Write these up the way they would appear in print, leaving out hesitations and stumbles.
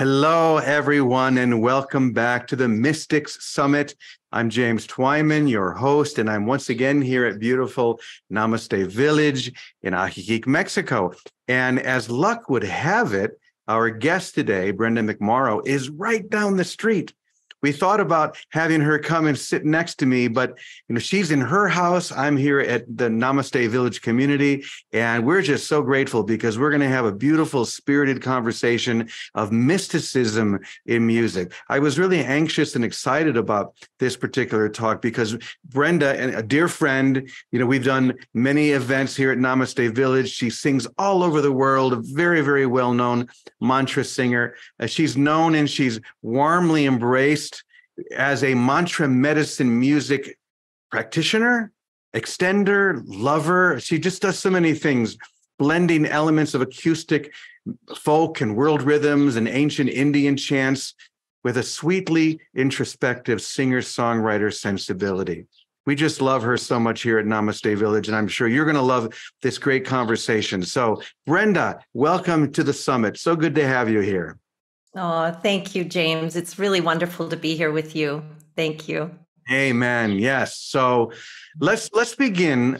Hello, everyone, and welcome back to the Mystics Summit. I'm James Twyman, your host, and I'm once again here at beautiful Namaste Village in Ajijic, Mexico. And as luck would have it, our guest today, Brenda McMorrow, is right down the street. We thought about having her come and sit next to me, but she's in her house. I'm here at the Namaste Village community, and we're just so grateful because we're going to have a beautiful, spirited conversation of mysticism in music. I was really anxious and excited about this particular talk because Brenda, and a dear friend, we've done many events here at Namaste Village. She sings all over the world, a very, very well-known mantra singer. She's known and she's warmly embraced as a mantra medicine music practitioner, extender, lover. She just does so many things, blending elements of acoustic folk and world rhythms and ancient Indian chants with a sweetly introspective singer-songwriter sensibility. We just love her so much here at Namaste Village, and I'm sure you're going to love this great conversation. So, Brenda, welcome to the summit. So good to have you here. Oh, thank you, James. It's really wonderful to be here with you. Thank you. Amen. Yes. So let's begin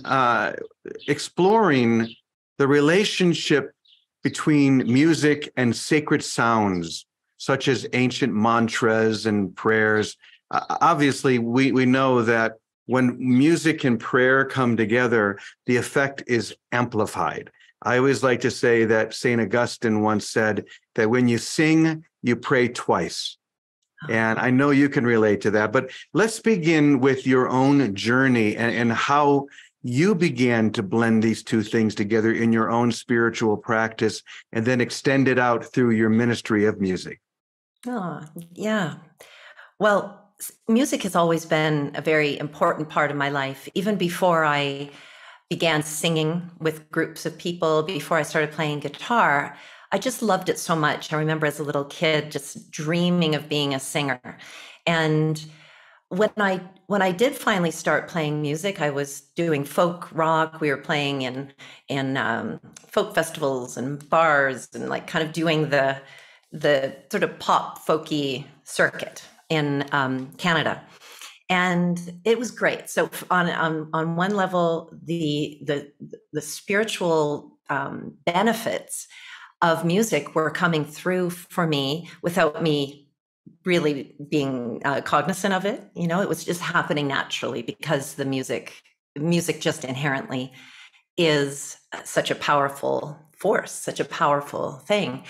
exploring the relationship between music and sacred sounds, such as ancient mantras and prayers. Obviously, we know that when music and prayer come together, the effect is amplified. I always like to say that St. Augustine once said that when you sing, you pray twice. And I know you can relate to that, but let's begin with your own journey and how you began to blend these two things together in your own spiritual practice and then extend it out through your ministry of music. Oh, yeah. Well, music has always been a very important part of my life, even before I began singing with groups of people, before I started playing guitar. I just loved it so much. I remember as a little kid just dreaming of being a singer. And when I did finally start playing music, I was doing folk rock. We were playing in folk festivals and bars and like kind of doing the sort of pop folky circuit in Canada. And it was great. So on one level, the spiritual benefits of music were coming through for me without me really being cognizant of it. It was just happening naturally because the music just inherently is such a powerful force, such a powerful thing.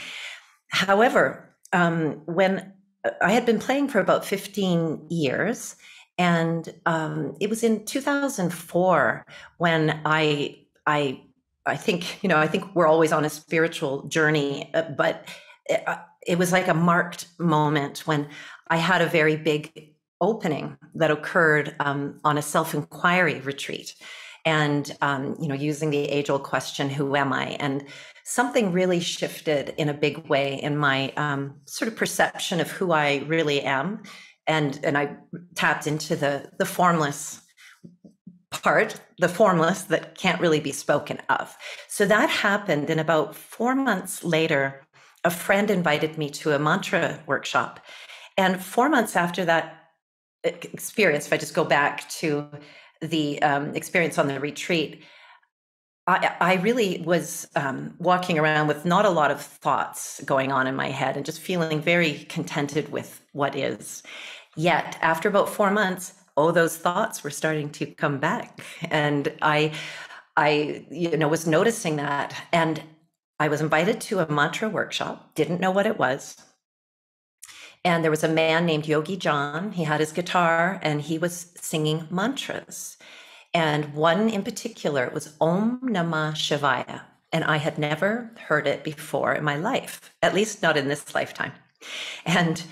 However, when I had been playing for about 15 years, and it was in 2004 when I think, I think we're always on a spiritual journey, but it was like a marked moment when I had a very big opening that occurred on a self-inquiry retreat. And, using the age-old question, who am I? And something really shifted in a big way in my sort of perception of who I really am. And I tapped into the formless part, the formless that can't really be spoken of. So that happened. And about 4 months later, a friend invited me to a mantra workshop. And 4 months after that experience, if I just go back to the experience on the retreat, I really was walking around with not a lot of thoughts going on in my head and just feeling very contented with what is. Yet after about 4 months, those thoughts were starting to come back. And I was noticing that. And I was invited to a mantra workshop, didn't know what it was. And there was a man named Yogi John. He had his guitar and he was singing mantras. And one in particular was Om Namah Shivaya. And I had never heard it before in my life, at least not in this lifetime. And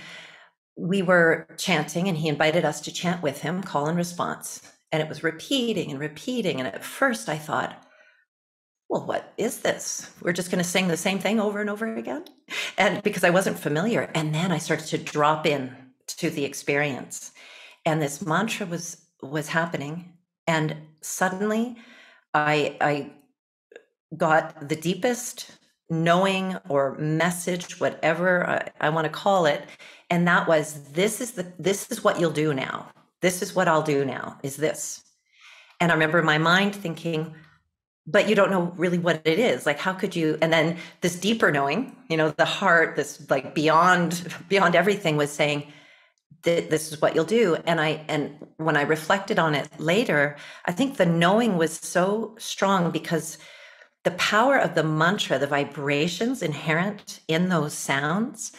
we were chanting and he invited us to chant with him, call and response. And it was repeating and repeating. And at first I thought, well, what is this? We're just going to sing the same thing over and over again? And because I wasn't familiar. And then I started to drop in to the experience. And this mantra was happening. And suddenly I got the deepest knowing or message, whatever I want to call it. And that was, this is what you'll do now. This is what I'll do now, is this. And I remember my mind thinking, but you don't know really what it is. Like, how could you? And then this deeper knowing, the heart, this like beyond everything, was saying, this is what you'll do. And when I reflected on it later, I think the knowing was so strong because the power of the mantra, the vibrations inherent in those sounds,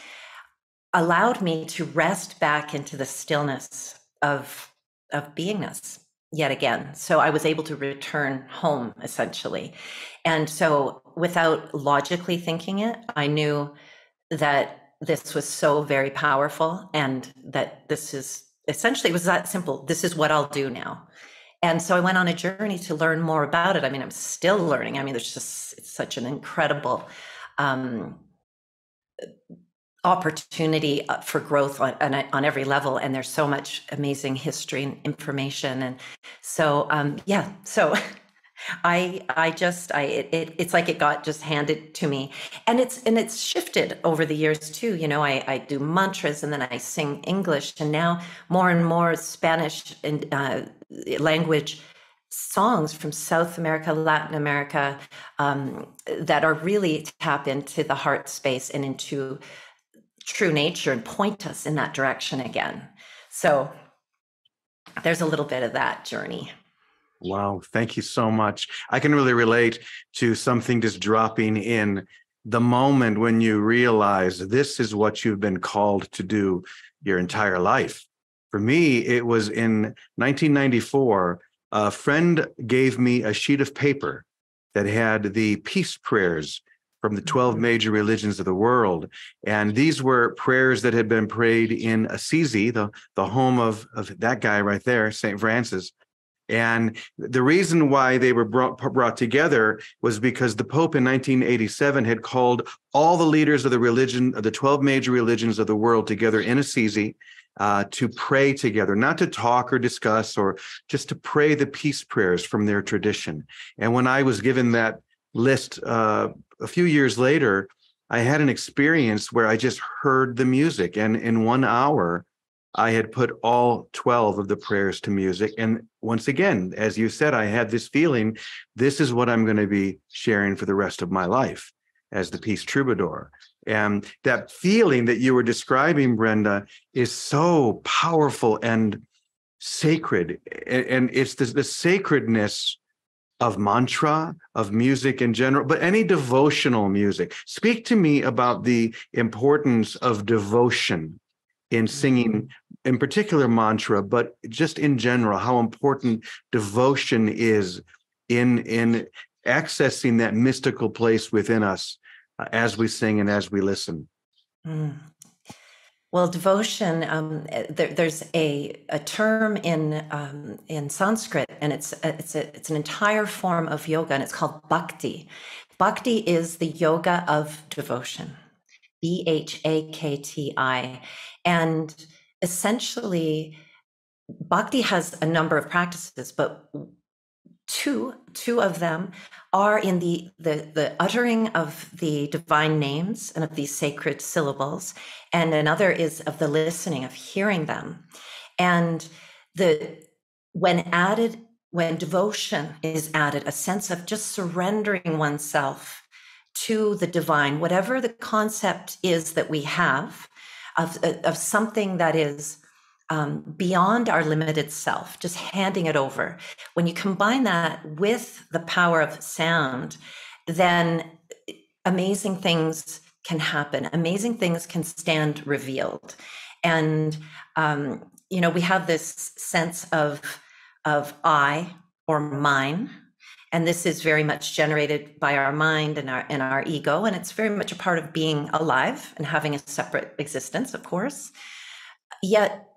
allowed me to rest back into the stillness of beingness yet again. So I was able to return home, essentially. And so without logically thinking it, I knew that this was so very powerful, and that this is essentially, it was that simple. This is what I'll do now. And so I went on a journey to learn more about it. I mean, I'm still learning. I mean, it's such an incredible opportunity for growth on every level. And there's so much amazing history and information. And so, so it's like it got just handed to me, and it's shifted over the years too. I do mantras, and then I sing English, and now more and more Spanish and language songs from South America, Latin America, that are really tap into the heart space and into true nature and point us in that direction again. So there's a little bit of that journey. Wow. Thank you so much. I can really relate to something just dropping in the moment when you realize this is what you've been called to do your entire life. For me, it was in 1994, a friend gave me a sheet of paper that had the peace prayers from the 12 major religions of the world. And these were prayers that had been prayed in Assisi, the home of that guy right there, St. Francis. And the reason why they were brought together was because the Pope in 1987 had called all the leaders of the 12 major religions of the world together in Assisi to pray together, not to talk or discuss, or just to pray the peace prayers from their tradition. And when I was given that list a few years later, I had an experience where I just heard the music, and in 1 hour, I had put all 12 of the prayers to music. And once again, as you said, I had this feeling, this is what I'm going to be sharing for the rest of my life as the Peace Troubadour. And that feeling that you were describing, Brenda, is so powerful and sacred. And it's the sacredness of mantra, of music in general, but any devotional music. Speak to me about the importance of devotion in singing, in particular mantra, but just in general, how important devotion is in accessing that mystical place within us as we sing and as we listen. Well, devotion, there's a term in Sanskrit, and it's an entire form of yoga, and it's called bhakti. Bhakti is the yoga of devotion, Bhakti. And essentially, bhakti has a number of practices, but two of them are in the uttering of the divine names and of these sacred syllables, and another is of the listening, of hearing them. And when devotion is added, a sense of just surrendering oneself to the divine, whatever the concept is that we have of something that is beyond our limited self, just handing it over. When you combine that with the power of sound, then amazing things can happen. Amazing things can stand revealed. And, we have this sense of I or mine. And this is very much generated by our mind and our ego. And it's very much a part of being alive and having a separate existence, of course. Yet,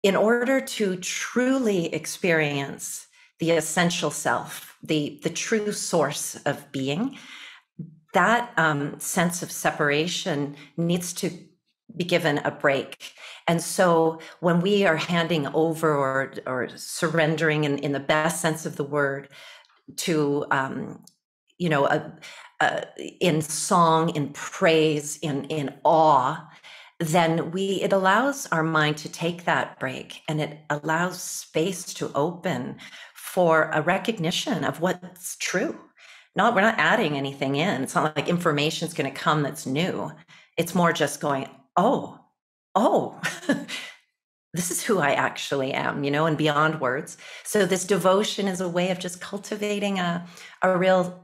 in order to truly experience the essential self, the true source of being, that sense of separation needs to be given a break. And so when we are handing over or surrendering in the best sense of the word to you know, in song, in praise, in awe, then it allows our mind to take that break, and it allows space to open for a recognition of what's true. We're not adding anything in. It's not like information is going to come that's new. It's more just going, oh, this is who I actually am, and beyond words. So this devotion is a way of just cultivating a real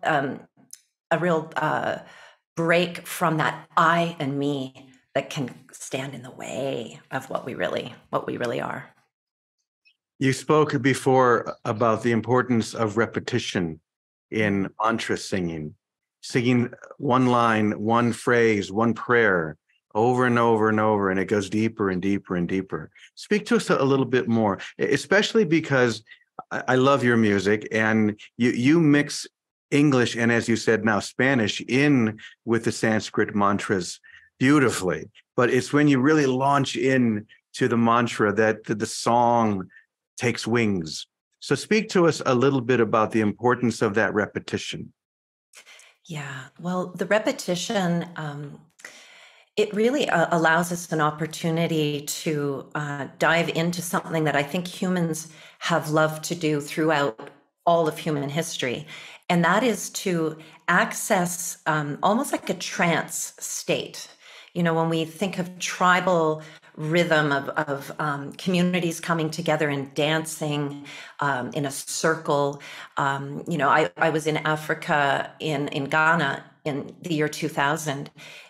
break from that I and me that can stand in the way of what we really are. You spoke before about the importance of repetition in mantra singing one line, one phrase, one prayer over and over and over, and it goes deeper and deeper and deeper. Speak to us a little bit more, especially because I love your music, and you mix English and, as you said now, Spanish in with the Sanskrit mantras beautifully. But it's when you really launch in to the mantra that the song takes wings. So speak to us a little bit about the importance of that repetition. Yeah, well, the repetition, it really allows us an opportunity to dive into something that I think humans have loved to do throughout all of human history. And that is to access almost like a trance state. When we think of tribal rhythm of communities coming together and dancing in a circle. I was in Africa, in Ghana in the year 2000.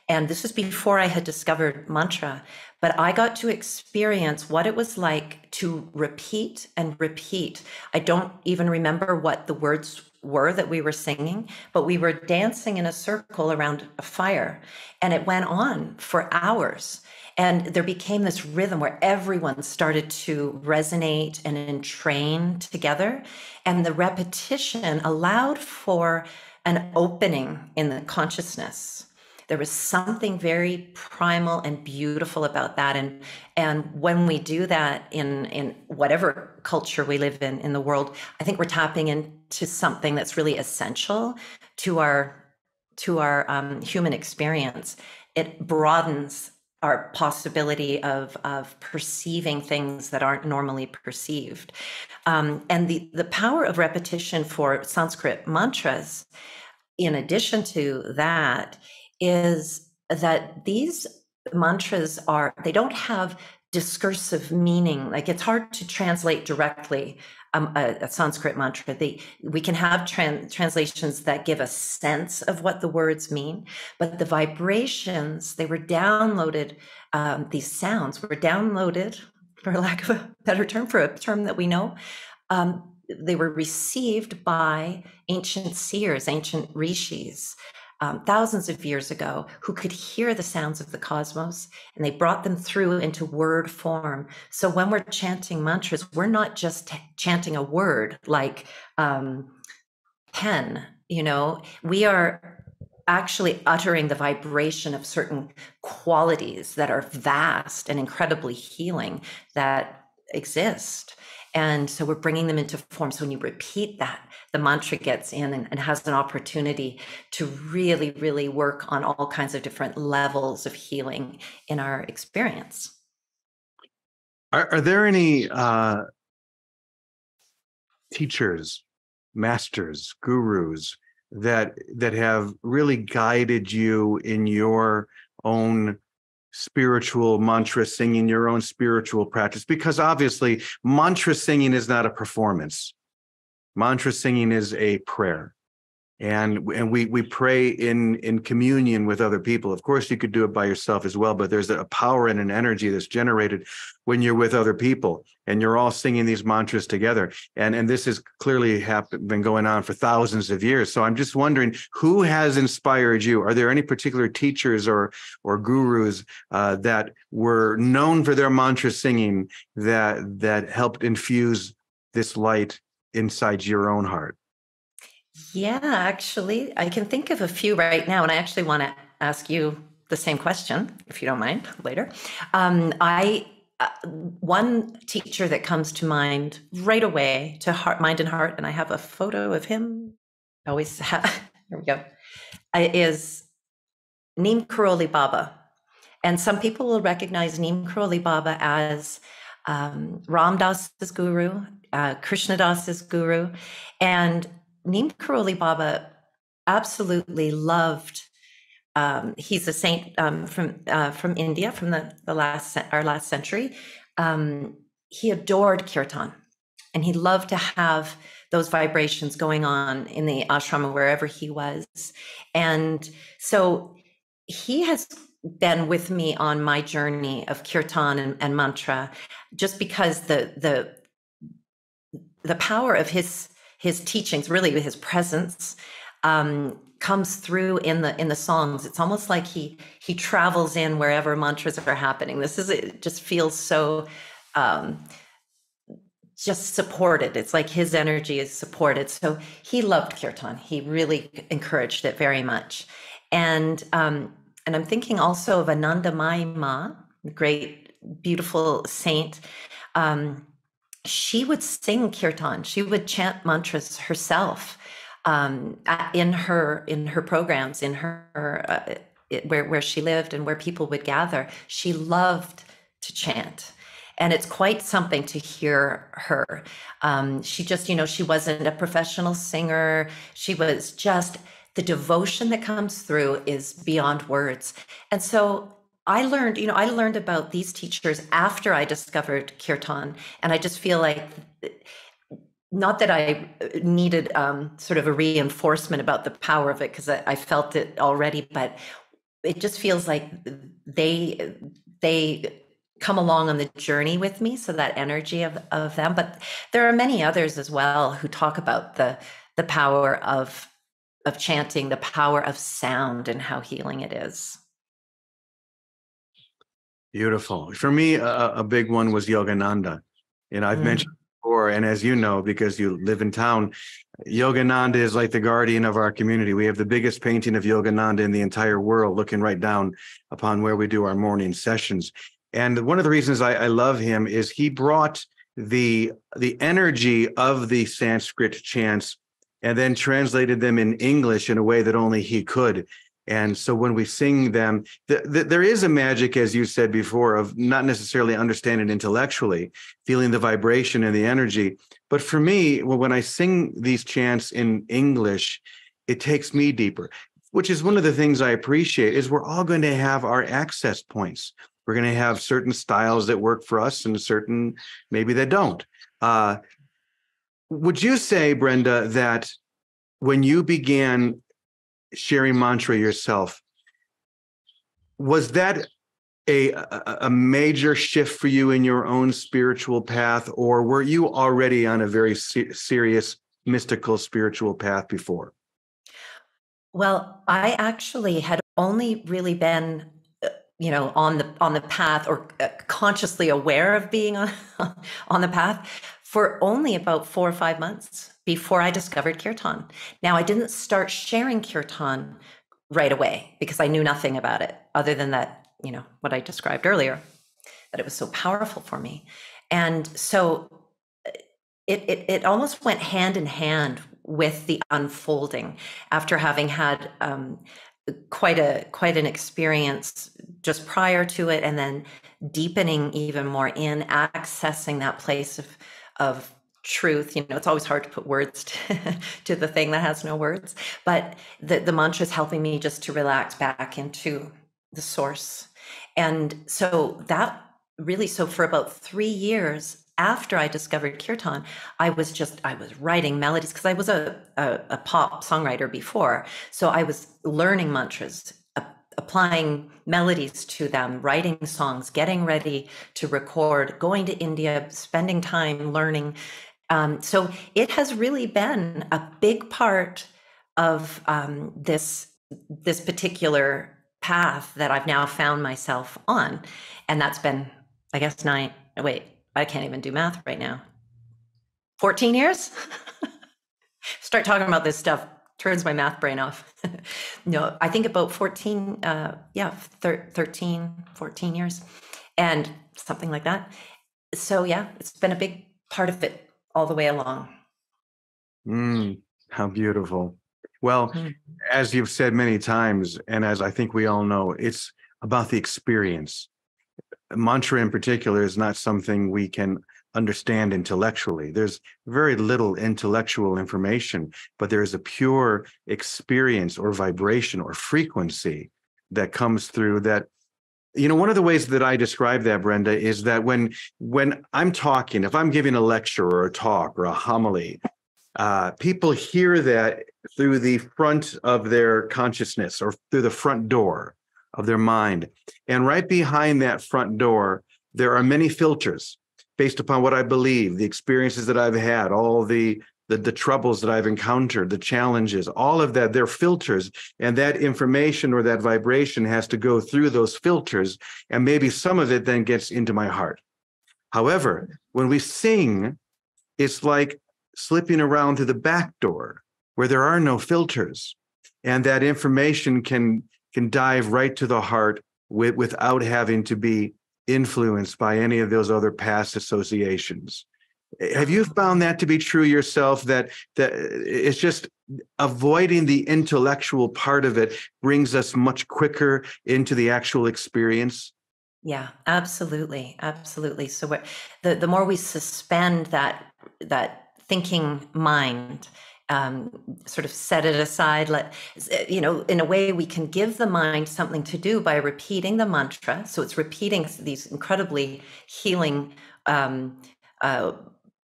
And this was before I had discovered mantra, but I got to experience what it was like to repeat and repeat. I don't even remember what the words were that we were singing, but we were dancing in a circle around a fire, and it went on for hours. And there became this rhythm where everyone started to resonate and entrain together. And the repetition allowed for an opening in the consciousness. There was something very primal and beautiful about that. And when we do that in whatever culture we live in the world, I think we're tapping into something that's really essential to our human experience. It broadens our possibility of perceiving things that aren't normally perceived. And the power of repetition for Sanskrit mantras, in addition to that, is that these mantras they don't have discursive meaning. Like, it's hard to translate directly a Sanskrit mantra. We can have translations that give a sense of what the words mean, but the vibrations, they were downloaded, these sounds were downloaded, for lack of a better term, for a term that we know. They were received by ancient seers, ancient rishis, thousands of years ago, who could hear the sounds of the cosmos, and they brought them through into word form. So when we're chanting mantras, we're not just chanting a word like pen, we are actually uttering the vibration of certain qualities that are vast and incredibly healing that exist. And so we're bringing them into form. So when you repeat that, the mantra gets in and has an opportunity to really, really work on all kinds of different levels of healing in our experience. Are there any teachers, masters, gurus that have really guided you in your own spiritual mantra singing, your own spiritual practice? Because obviously mantra singing is not a performance. Mantra singing is a prayer. And we pray in communion with other people. Of course, you could do it by yourself as well, but there's a power and an energy that's generated when you're with other people and you're all singing these mantras together. And this has clearly been going on for thousands of years. So I'm just wondering, who has inspired you? Are there any particular teachers or gurus that were known for their mantra singing that helped infuse this light inside your own heart? Yeah, actually, I can think of a few right now, and I actually want to ask you the same question, if you don't mind, later. One teacher that comes to mind right away, to heart, mind and heart, and I have a photo of him. I always Here we go. Is Neem Karoli Baba. And some people will recognize Neem Karoli Baba as Ram Das's guru, Krishna Das's guru. And Neem Karoli Baba absolutely loved, he's a saint from India, from our last century. He adored kirtan, and he loved to have those vibrations going on in the ashrama wherever he was. And so he has been with me on my journey of kirtan and mantra, just because the power of his teachings, really his presence, comes through in the songs. It's almost like he travels in wherever mantras are happening. It just feels so just supported. It's like his energy is supported. So he loved kirtan. He really encouraged it very much. And I'm thinking also of Anandamayi Ma, the great, beautiful saint. She would sing kirtan. She would chant mantras herself in her programs, in her where she lived and where people would gather. She loved to chant. And it's quite something to hear her. She just, she wasn't a professional singer. She was just, the devotion that comes through is beyond words. And so I learned about these teachers after I discovered kirtan. And I just feel like, not that I needed sort of a reinforcement about the power of it, because I felt it already, but it just feels like they come along on the journey with me. So that energy of them, but there are many others as well who talk about the power of chanting, the power of sound, and how healing it is. Beautiful. For me, a big one was Yogananda. I've mentioned before, and as you know, because you live in town, Yogananda is like the guardian of our community. We have the biggest painting of Yogananda in the entire world, looking right down upon where we do our morning sessions. And one of the reasons I love him is he brought the energy of the Sanskrit chants and then translated them in English in a way that only he could. And so when we sing them, there is a magic, as you said before, of not necessarily understanding intellectually, feeling the vibration and the energy. But for me, when I sing these chants in English, it takes me deeper, which is one of the things I appreciate, is we're all going to have our access points. We're going to have certain styles that work for us and certain maybe that don't. Would you say, Brenda, that when you began sharing mantra yourself, was that a major shift for you in your own spiritual path, or were you already on a very serious mystical spiritual path before? Well, I actually had only really been on the path, or consciously aware of being on the path, for only about 4 or 5 months before I discovered kirtan. Now, I didn't start sharing kirtan right away because I knew nothing about it, other than that, what I described earlier, that it was so powerful for me. And so it almost went hand in hand with the unfolding, after having had quite an experience just prior to it, and then deepening even more in accessing that place of truth. It's always hard to put words to the thing that has no words, but the mantra is helping me just to relax back into the source. And so that really, so for about 3 years after I discovered kirtan, I was writing melodies, because I was a pop songwriter before. So I was learning mantras, applying melodies to them, writing songs, getting ready to record, going to India, spending time learning. So it has really been a big part of this particular path that I've now found myself on. And that's been, I guess, I can't even do math right now. 14 years? Start talking about this stuff, turns my math brain off. No, I think about 14, 13, 14 years, and something like that. So yeah, it's been a big part of it all the way along. How beautiful. Well, Mm. as you've said many times, and as I think we all know, it's about the experience. Mantra in particular is not something we can understand intellectually. There's very little intellectual information, but there is a pure experience or vibration or frequency that comes through that. One of the ways that I describe that, Brenda, is that when I'm talking, if I'm giving a lecture or a talk or a homily, people hear that through the front of their consciousness or through the front door of their mind. And right behind that front door, there are many filters based upon what I believe, the experiences that I've had, all the troubles that I've encountered, the challenges, all of that, they're filters. And that information or that vibration has to go through those filters. And maybe some of it then gets into my heart. However, when we sing, it's like slipping around through the back door where there are no filters. And that information can dive right to the heart without having to be influenced by any of those other past associations. Have you found that to be true yourself, that it's just avoiding the intellectual part of it brings us much quicker into the actual experience? Yeah, absolutely. Absolutely. So the more we suspend that thinking mind, sort of set it aside, in a way we can give the mind something to do by repeating the mantra. So it's repeating these incredibly healing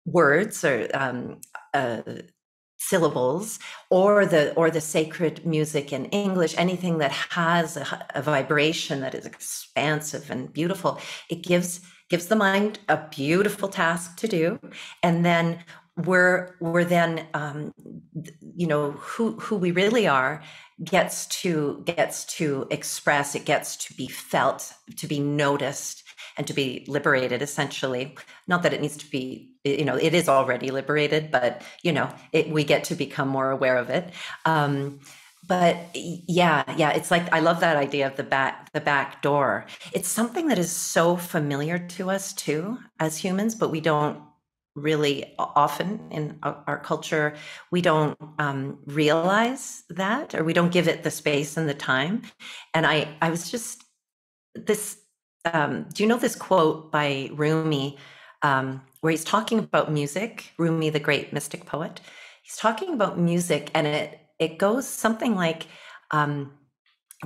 words or syllables, or the sacred music in English, anything that has a vibration that is expansive and beautiful. It gives the mind a beautiful task to do, and then we're then who we really are gets to express. It gets to be felt, to be noticed, and to be liberated, essentially. Not that it needs to be, it is already liberated, but we get to become more aware of it. But yeah, it's like, I love that idea of the back door. It's something that is so familiar to us too as humans, but we don't really often in our culture, we don't realize that, or we don't give it the space and the time. And I was just this. Do you know this quote by Rumi, where he's talking about music? Rumi, the great mystic poet, he's talking about music, and it goes something like,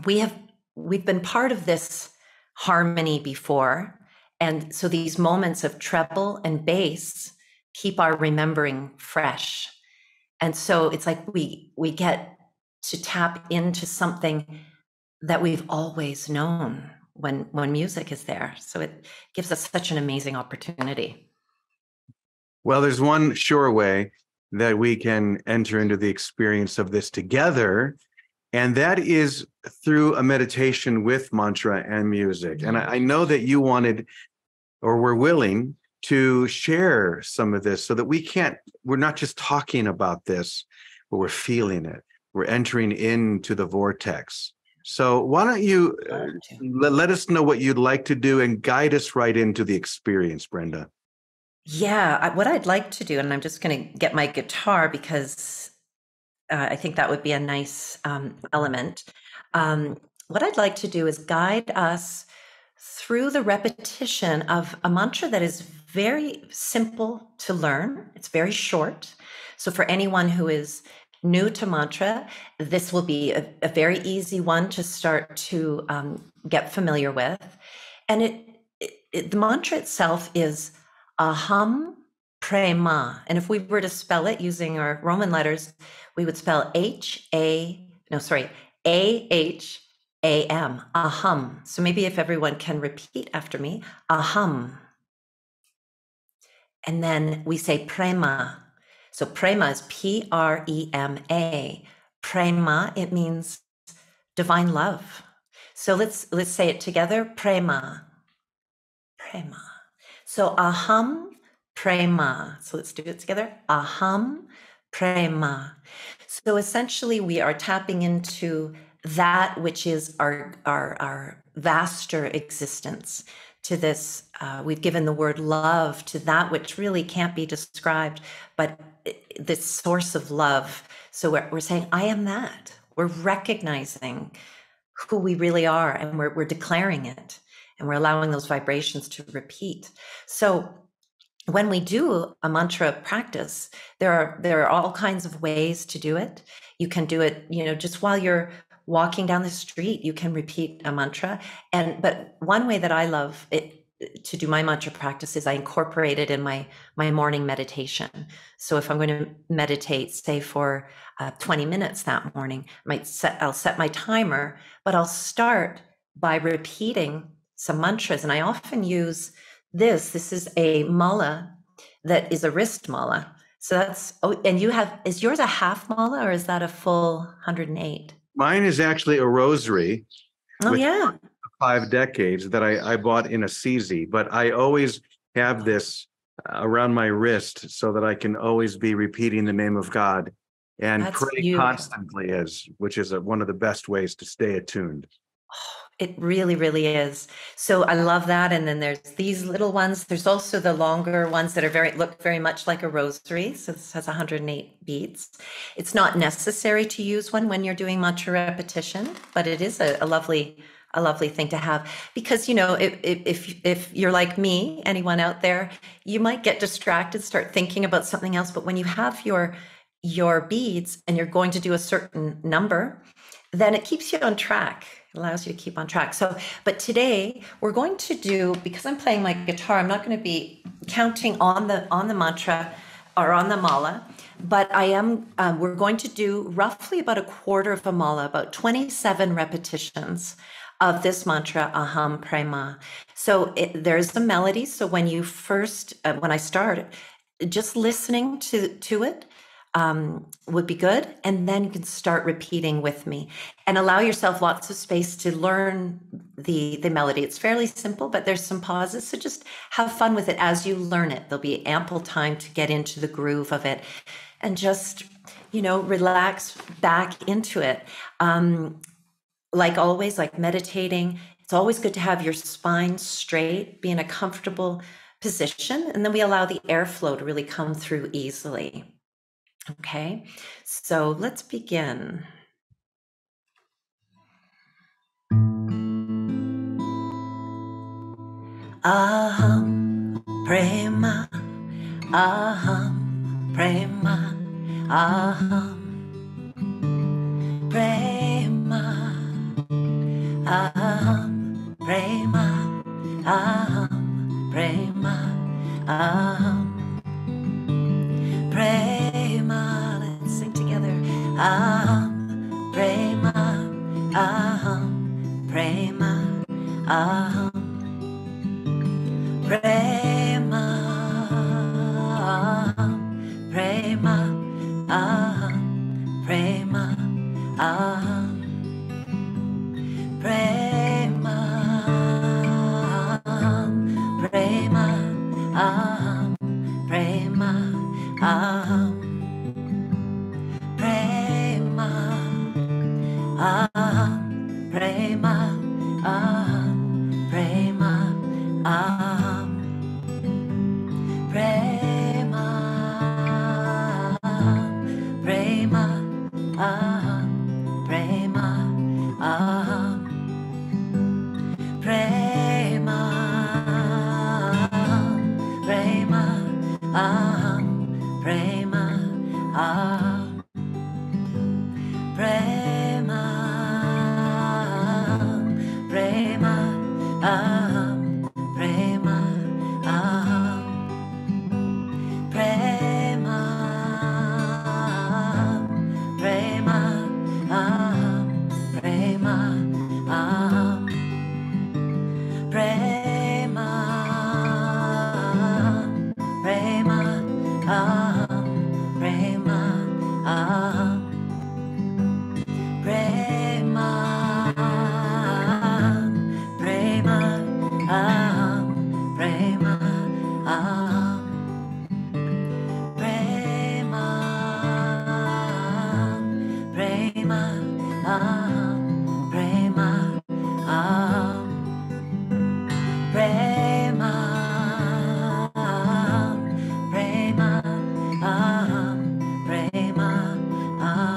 we've been part of this harmony before, and so these moments of treble and bass keep our remembering fresh. And so it's like we get to tap into something that we've always known when music is there. So it gives us such an amazing opportunity. Well, there's one sure way that we can enter into the experience of this together, and that is through a meditation with mantra and music. And I know that you wanted, or were willing to share some of this, so that we're not just talking about this, but we're feeling it. We're entering into the vortex. So why don't you let us know what you'd like to do and guide us right into the experience, Brenda? Yeah, what I'd like to do, and I'm just going to get my guitar because I think that would be a nice element. What I'd like to do is guide us through the repetition of a mantra that is very simple to learn. It's very short. So for anyone who is new to mantra, this will be a very easy one to start to get familiar with. And the mantra itself is Aham Prema. And if we were to spell it using our Roman letters, we would spell A-H-A-M, Aham. So maybe if everyone can repeat after me, Aham. And then we say Prema. So Prema is P-R-E-M-A. Prema, it means divine love. So let's say it together. Prema. Prema. So Aham Prema. So let's do it together. Aham Prema. So essentially we are tapping into that which is our vaster existence, to this, we've given the word love to that which really can't be described, but this source of love. So we're saying, I am that. We're recognizing who we really are, and we're declaring it, and we're allowing those vibrations to repeat. So when we do a mantra practice, there are all kinds of ways to do it. You can do it, just while you're walking down the street, you can repeat a mantra. But one way that I love it to do my mantra practice is I incorporate it in my morning meditation. So if I'm going to meditate, say for 20 minutes that morning, I'll set my timer, but I'll start by repeating some mantras. And I often use this is a mala that is a wrist mala. So and is yours a half mala, or is that a full 108? Mine is actually a rosary. Oh, yeah. 5 decades that I bought in Assisi, but I always have this around my wrist so that I can always be repeating the name of God and That's pray beautiful. constantly, which is one of the best ways to stay attuned. It really, really is. So I love that. And then there's these little ones. There's also the longer ones that look very much like a rosary. So this has 108 beads. It's not necessary to use one when you're doing mantra repetition, but it is a lovely thing to have, because if you're like me, anyone out there, you might get distracted, start thinking about something else. But when you have your beads and you're going to do a certain number, then it keeps you on track. It allows you to keep on track. But today we're going to do, because I'm playing my guitar, I'm not going to be counting on the mantra or on the mala, but we're going to do roughly about a quarter of a mala, about 27 repetitions of this mantra, Aham Prema. So there's the melody. So when I start, just listening to it would be good. And then you can start repeating with me and allow yourself lots of space to learn the melody. It's fairly simple, but there's some pauses. So just have fun with it as you learn it. There'll be ample time to get into the groove of it and just, relax back into it. Like always, like meditating, it's always good to have your spine straight, be in a comfortable position, and then we allow the airflow to really come through easily. Okay, so let's begin. Aham Prema, Aham Prema, Aham Prema. Aham Prema, Aham Prema, Aham Prema. Let's sing together. Aham Prema, Aham Prema, Aham Prema, Aham Prema, Aham Prema, Aham Prema, Prema, Aham Prema, Aham Prema, Aham Prema, Aham Prema, Aham Prema, Prema, Aham Prema, Aham Prema, Prema, Aham Prema, Aham Prema, Prema, Aham Prema, Aham Prema, Prema, Aham Prema, Aham Prema, Prema, Aham Prema, Aham Prema, Prema, Aham Prema, Aham Prema, Prema, Aham Prema, Aham Prema, Prema, Aham Prema, Aham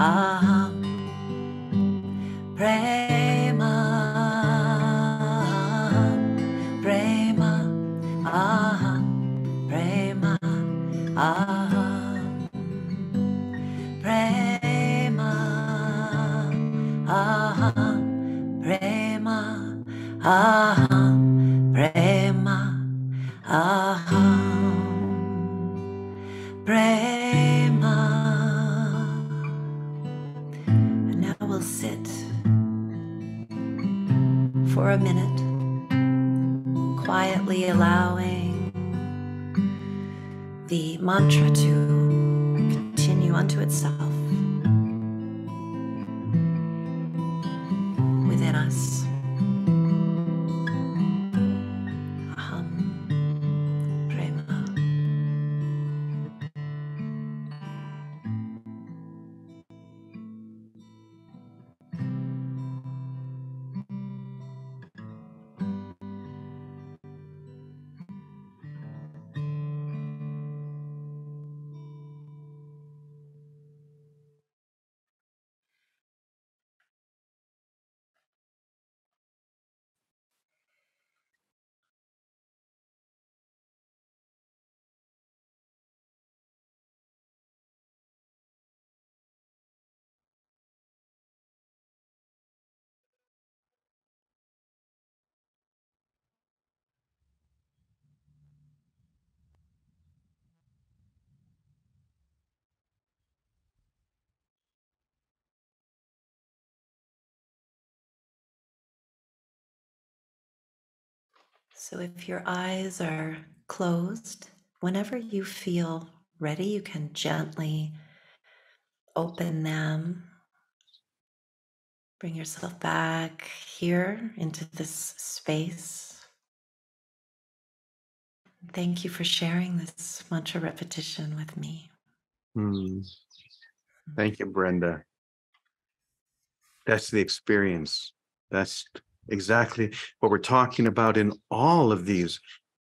aham, prema, prema, aham, prema, aham, prema, aham, prema, aham, prema, aham, prema. And now we'll sit for a minute, quietly allowing the mantra to continue unto itself within us. Aham, prema. So if your eyes are closed, whenever you feel ready, you can gently open them. Bring yourself back here into this space. Thank you for sharing this mantra repetition with me. Thank you, Brenda. That's the experience. That's exactly what we're talking about in all of these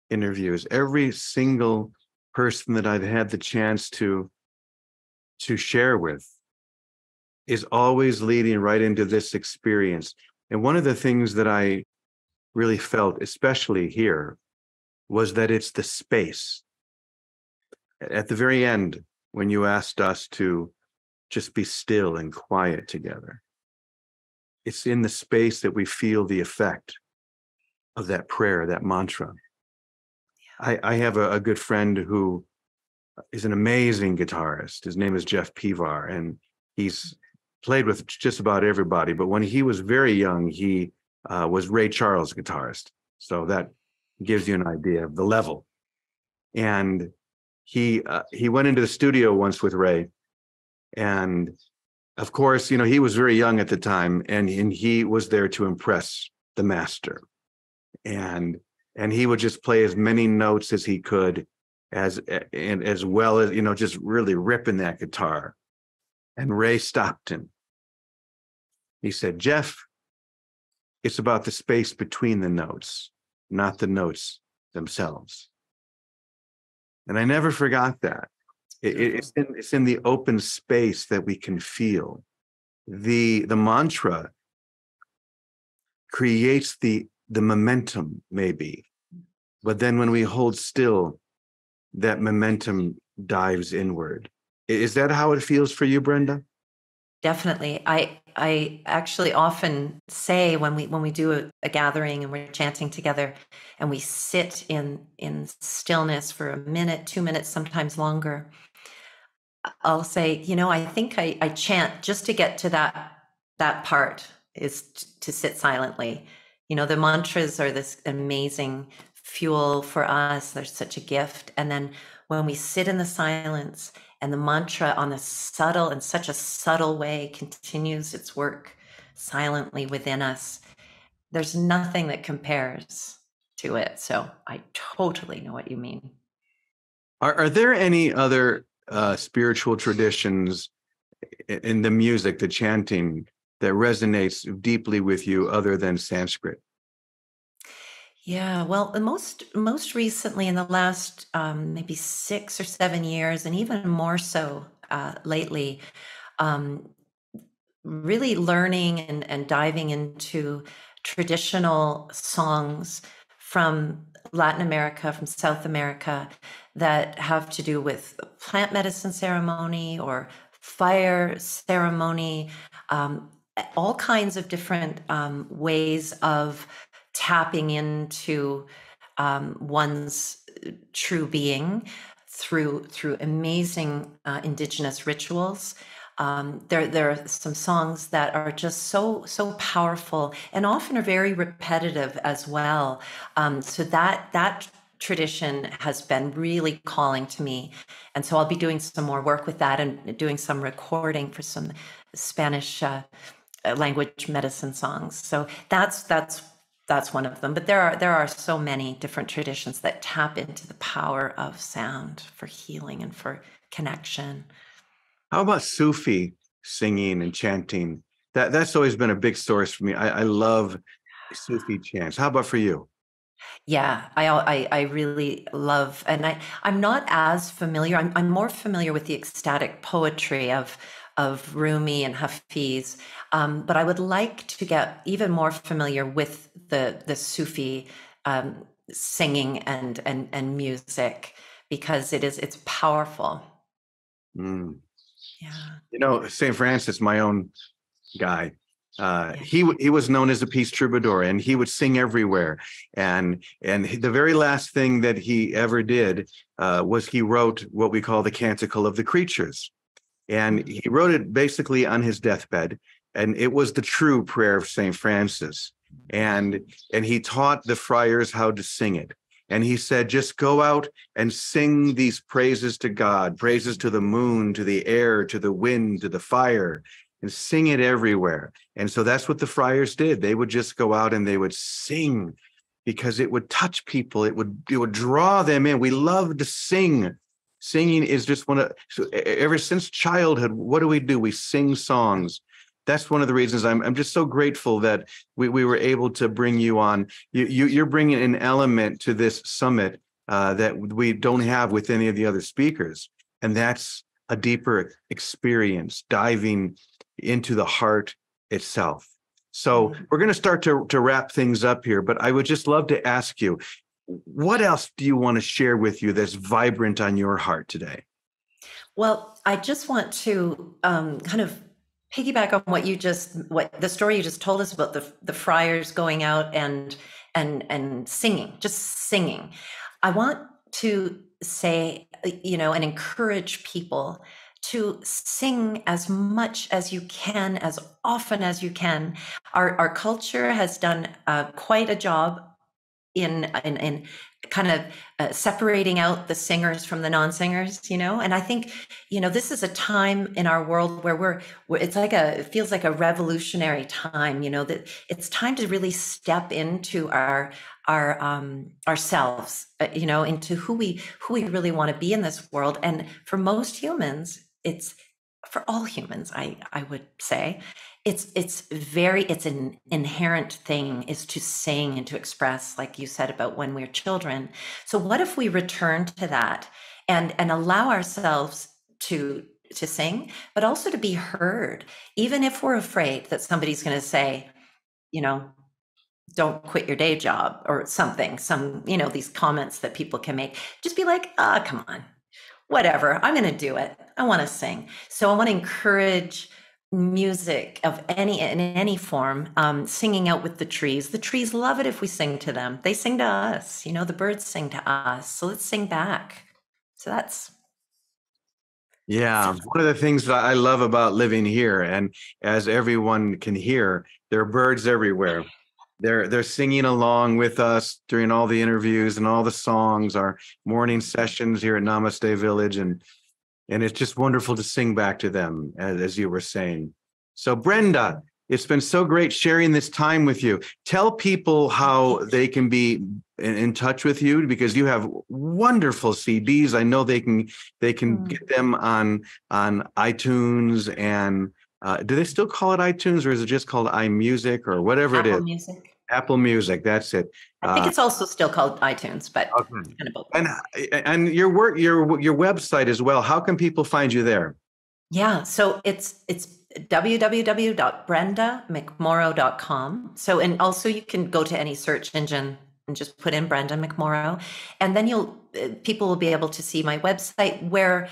interviews. Every single person that I've had the chance to share with is always leading right into this experience. And one of the things that I really felt, especially here, was that it's the space. At the very end, when you asked us to just be still and quiet together, it's in the space that we feel the effect of that prayer, that mantra. I have a good friend who is an amazing guitarist. His name is Jeff Pivar, and he's played with just about everybody. But when he was very young, he was Ray Charles' guitarist. So that gives you an idea of the level. And he went into the studio once with Ray, and of course, he was very young at the time, and he was there to impress the master. And he would just play as many notes as he could, as well as, just really ripping that guitar. And Ray stopped him. He said, "Jeff, it's about the space between the notes, not the notes themselves." And I never forgot that. It's in the open space that we can feel. The mantra creates the momentum, maybe, but then when we hold still, that momentum dives inward. Is that how it feels for you, Brenda? Definitely. I actually often say when we do a gathering and we're chanting together and we sit in stillness for a minute, 2 minutes, sometimes longer, I'll say, I think I chant just to get to that part, is to sit silently. The mantras are this amazing fuel for us. They're such a gift. And then when we sit in the silence and the mantra on such a subtle way continues its work silently within us, there's nothing that compares to it. So I totally know what you mean. Are there any other spiritual traditions in the music, the chanting, that resonates deeply with you other than Sanskrit? Yeah, well, the most recently in the last maybe 6 or 7 years, and even more so lately, really learning and diving into traditional songs from Latin America, from South America, that have to do with plant medicine ceremony or fire ceremony, um, all kinds of different ways of tapping into one's true being through amazing indigenous rituals. There are some songs that are just so powerful and often are very repetitive as well. So that tradition has been really calling to me, and so I'll be doing some more work with that and doing some recording for some Spanish language medicine songs. So that's one of them. But there are so many different traditions that tap into the power of sound for healing and for connection. How about Sufi singing and chanting? That's always been a big source for me. I love Sufi chants. How about for you? Yeah, I really love, and I'm not as familiar. I'm more familiar with the ecstatic poetry of Rumi and Hafiz, but I would like to get even more familiar with the Sufi singing and music, because it's powerful. Mm. Yeah, You know, St. Francis, my own guy, yeah. he was known as a peace troubadour, and he would sing everywhere. And the very last thing that he ever did was he wrote what we call the Canticle of the Creatures. And he wrote it basically on his deathbed, and it was the true prayer of St. Francis. And he taught the friars how to sing it. And he said, just go out and sing these praises to God, praises to the moon, to the air, to the wind, to the fire, and sing it everywhere. And so that's what the friars did. They would just go out and they would sing, because it would touch people. It would draw them in. We love to sing. Singing is just ever since childhood, what do? We sing songs. That's one of the reasons I'm just so grateful that we were able to bring you on. You're bringing an element to this summit that we don't have with any of the other speakers. And that's a deeper experience, diving into the heart itself. So we're going to start to wrap things up here, but I would just love to ask you, what else do you want to share with you that's vibrant on your heart today? Well, I just want to kind of piggyback on what the story you just told us about the friars going out and singing, just singing. I want to say, and encourage people to sing as much as you can, as often as you can. Our culture has done quite a job in kind of separating out the singers from the non-singers, and I think this is a time in our world where it feels like a revolutionary time, that it's time to really step into our ourselves, into who we really want to be in this world. And for most humans, for all humans, I would say, it's an inherent thing is to sing and to express, like you said about when we're children. So what if we return to that and allow ourselves to sing, but also to be heard, even if we're afraid that somebody's going to say, don't quit your day job or something, these comments that people can make. Just be like, come on, whatever, I'm going to do it. I want to sing. So I want to encourage music in any form, singing out with the trees. The trees love it if we sing to them. They sing to us, the birds sing to us. So let's sing back. So that's. Yeah, one of the things that I love about living here, and as everyone can hear, there are birds everywhere. They're singing along with us during all the interviews and all the songs, our morning sessions here at Namaste Village, and it's just wonderful to sing back to them, as you were saying. So Brenda, it's been so great sharing this time with you. Tell people how they can be in touch with you, because you have wonderful CDs. I know they can get them on iTunes, and do they still call it iTunes, or is it just called iMusic or whatever Apple it is? Music. Apple Music, that's it. I think it's also still called iTunes, but okay. Kind of both. And your work, your website as well. How can people find you there? Yeah, so it's www.brendamcmorrow.com. So, and also you can go to any search engine and just put in Brenda McMorrow, and then people will be able to see my website where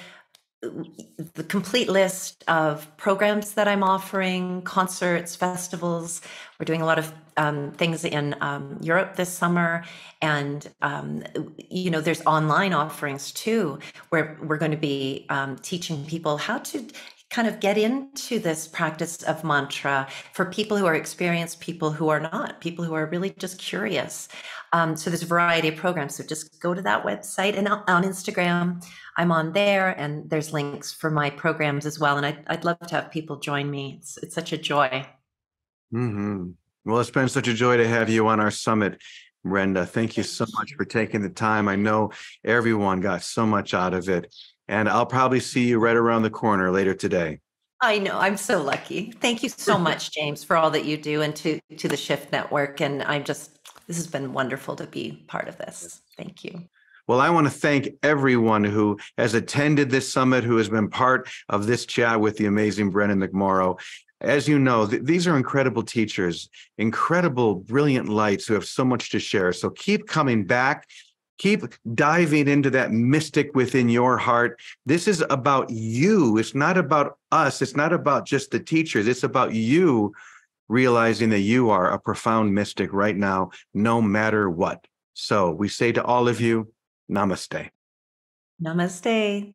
the complete list of programs that I'm offering, concerts, festivals. We're doing a lot of things in Europe this summer. And, there's online offerings too, where we're going to be teaching people how to kind of get into this practice of mantra for people who are experienced, people who are not, people who are really just curious. So there's a variety of programs. So just go to that website, and on Instagram, I'm on there, and there's links for my programs as well. And I'd love to have people join me. It's such a joy. Mm-hmm. Well, it's been such a joy to have you on our summit, Brenda. Thank you so much for taking the time. I know everyone got so much out of it, and I'll probably see you right around the corner later today. I know. I'm so lucky. Thank you so much, James, for all that you do, and to the Shift Network. And this has been wonderful to be part of this. Thank you. Well, I want to thank everyone who has attended this summit, who has been part of this chat with the amazing Brenda McMorrow. As you know, these are incredible teachers, incredible, brilliant lights who have so much to share. So keep coming back. Keep diving into that mystic within your heart. This is about you. It's not about us. It's not about just the teachers. It's about you realizing that you are a profound mystic right now, no matter what. So we say to all of you, namaste. Namaste.